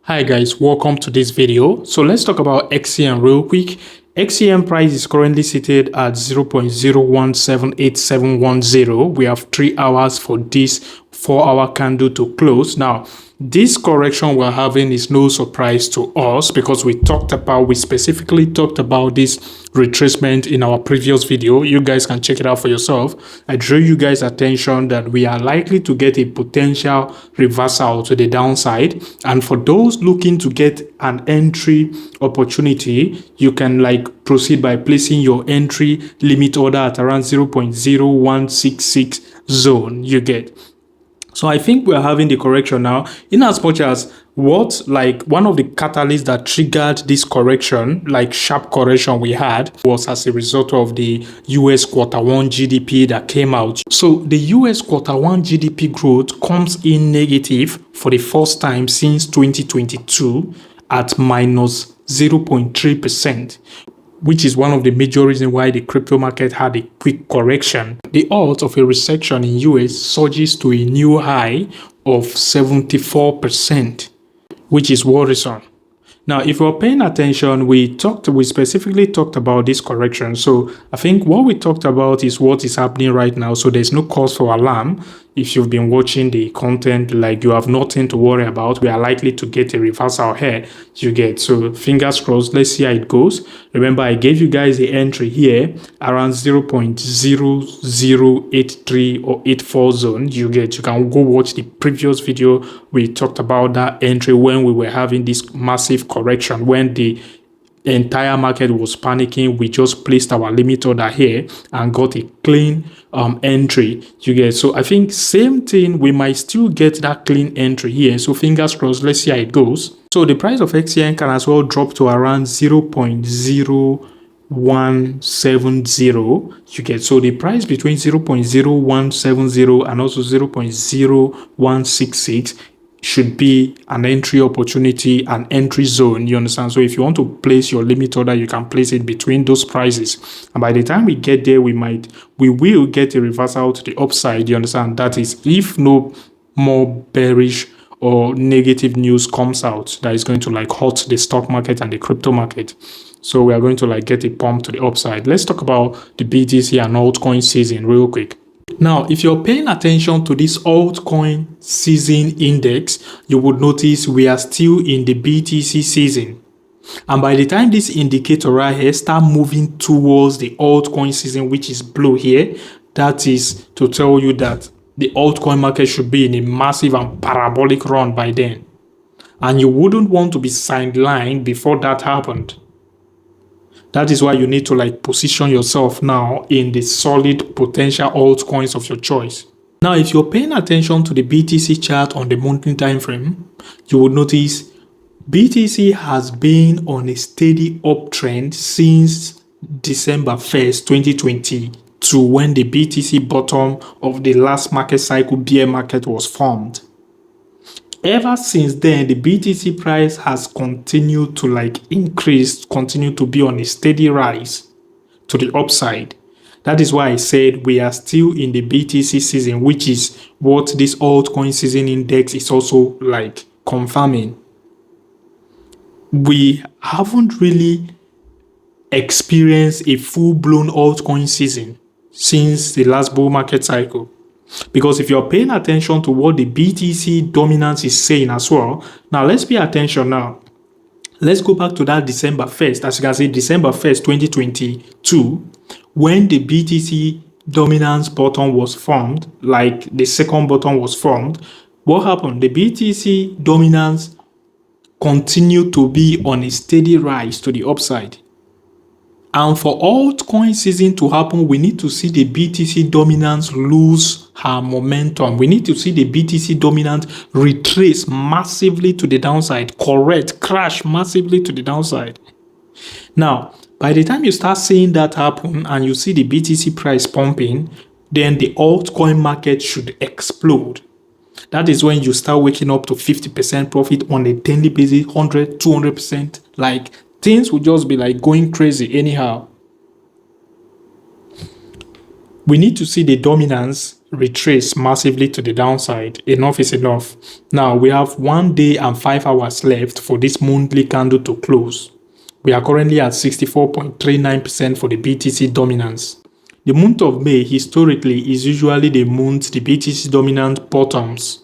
Hi guys, welcome to this video. So let's talk about XCM real quick. XCM price is currently seated at 0.01787110. We have 3 hours for this 4-hour candle to close. Now, this correction we're having is no surprise to us because we specifically talked about this retracement in our previous video. You guys can check it out for yourself. I drew you guys attention that we are likely to get a potential reversal to the downside, and for those looking to get an entry opportunity, you can proceed by placing your entry limit order at around 0.0166 zone you get. So I think we're having the correction now, in as much as one of the catalysts that triggered this correction, sharp correction we had, was as a result of the US Q1 GDP that came out. So the US Q1 GDP growth comes in negative for the first time since 2022 at minus 0.3%. which is one of the major reasons why the crypto market had a quick correction. The odds of a recession in US surges to a new high of 74%, which is worrisome. Now, if you're paying attention, we specifically talked about this correction. So I think what we talked about is what is happening right now. So there's no cause for alarm. If you've been watching the content, you have nothing to worry about. We are likely to get a reversal here, you get. So fingers crossed, let's see how it goes. Remember, I gave you guys the entry here around 0.0083 or 84 zone, you get. You can go watch the previous video. We talked about that entry when we were having this massive correction, when the entire market was panicking. We just placed our limit order here and got a clean entry, you get. So I think same thing, we might still get that clean entry here. So fingers crossed, let's see how it goes. So the price of XCN can as well drop to around 0.0170, you get. So the price between 0.0170 and also 0.0166 should be an entry opportunity, an entry zone, you understand? So if you want to place your limit order, you can place it between those prices, and by the time we get there, we will get a reversal to the upside, you understand? That is, if no more bearish or negative news comes out that is going to hurt the stock market and the crypto market. So we are going to get a pump to the upside. Let's talk about the BTC and altcoin season real quick. Now, if you're paying attention to this altcoin season index, you would notice we are still in the BTC season. And by the time this indicator right here start moving towards the altcoin season, which is blue here, that is to tell you that the altcoin market should be in a massive and parabolic run by then. And you wouldn't want to be sidelined before that happened. That is why you need to position yourself now in the solid potential altcoins of your choice. Now, if you're paying attention to the BTC chart on the monthly time frame, you will notice BTC has been on a steady uptrend since December 1st, 2022, when the BTC bottom of the last market cycle bear market was formed. Ever since then, the BTC price has continued to increase, continue to be on a steady rise to the upside. That is why I said we are still in the BTC season, which is what this altcoin season index is also confirming. We haven't really experienced a full-blown altcoin season since the last bull market cycle. Because if you're paying attention to what the BTC dominance is saying as well, now let's pay attention now. Let's go back to that December 1st. As you can see, December 1st, 2022, when the BTC dominance button was formed, the second button was formed, what happened? The BTC dominance continued to be on a steady rise to the upside. And for altcoin season to happen, we need to see the BTC dominance lose her momentum. We need to see the BTC dominance retrace massively to the downside, crash massively to the downside. Now, by the time you start seeing that happen and you see the BTC price pumping, then the altcoin market should explode. That is when you start waking up to 50% profit on a daily basis, 100, 200%, things will just be going crazy anyhow. We need to see the dominance retrace massively to the downside. Enough is enough. Now we have 1 day and 5 hours left for this monthly candle to close. We are currently at 64.39% for the BTC dominance. The month of May historically is usually the month the BTC dominant bottoms.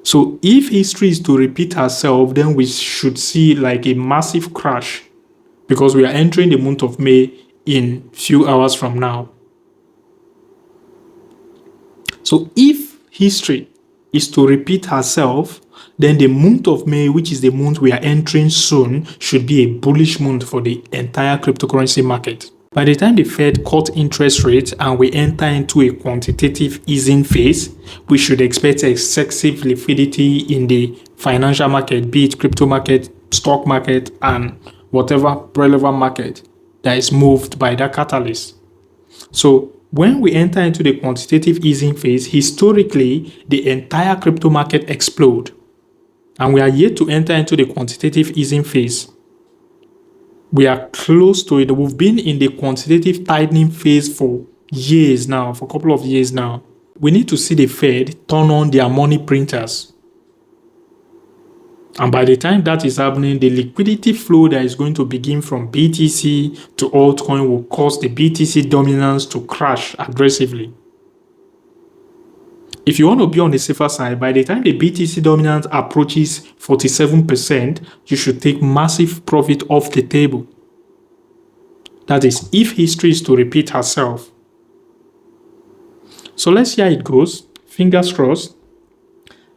So if history is to repeat herself, then we should see like a massive crash, because we are entering the month of May in few hours from now. So if history is to repeat herself, then the month of May, which is the month we are entering soon, should be a bullish month for the entire cryptocurrency market. By the time the Fed cut interest rates and we enter into a quantitative easing phase, we should expect excessive liquidity in the financial market, be it crypto market, stock market, and whatever relevant market that is moved by that catalyst. So when we enter into the quantitative easing phase, historically, the entire crypto market explodes. And we are yet to enter into the quantitative easing phase. We are close to it. We've been in the quantitative tightening phase for years now, for a couple of years now. We need to see the Fed turn on their money printers. And by the time that is happening, the liquidity flow that is going to begin from BTC to altcoin will cause the BTC dominance to crash aggressively. If you want to be on the safer side, by the time the BTC dominance approaches 47%, you should take massive profit off the table. That is, if history is to repeat herself. So let's see how it goes. Fingers crossed.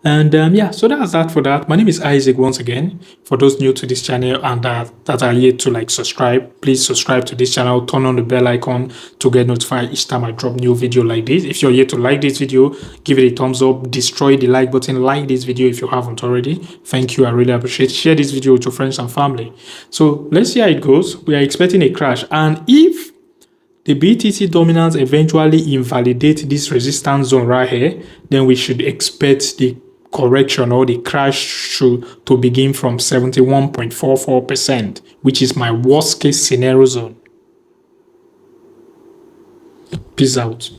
And yeah, so that's that for that. My name is Isaac once again. For those new to this channel and that are yet to subscribe, please subscribe to this channel, turn on the bell icon to get notified each time I drop new video like this. If you're yet to like this video, give it a thumbs up, destroy the like button, like this video if you haven't already. Thank you, I really appreciate it. Share this video with your friends and family. So let's see how it goes. We are expecting a crash, and if the BTC dominance eventually invalidate this resistance zone right here, then we should expect the correction or the crash to begin from 71.44%, which is my worst case scenario zone. Peace out.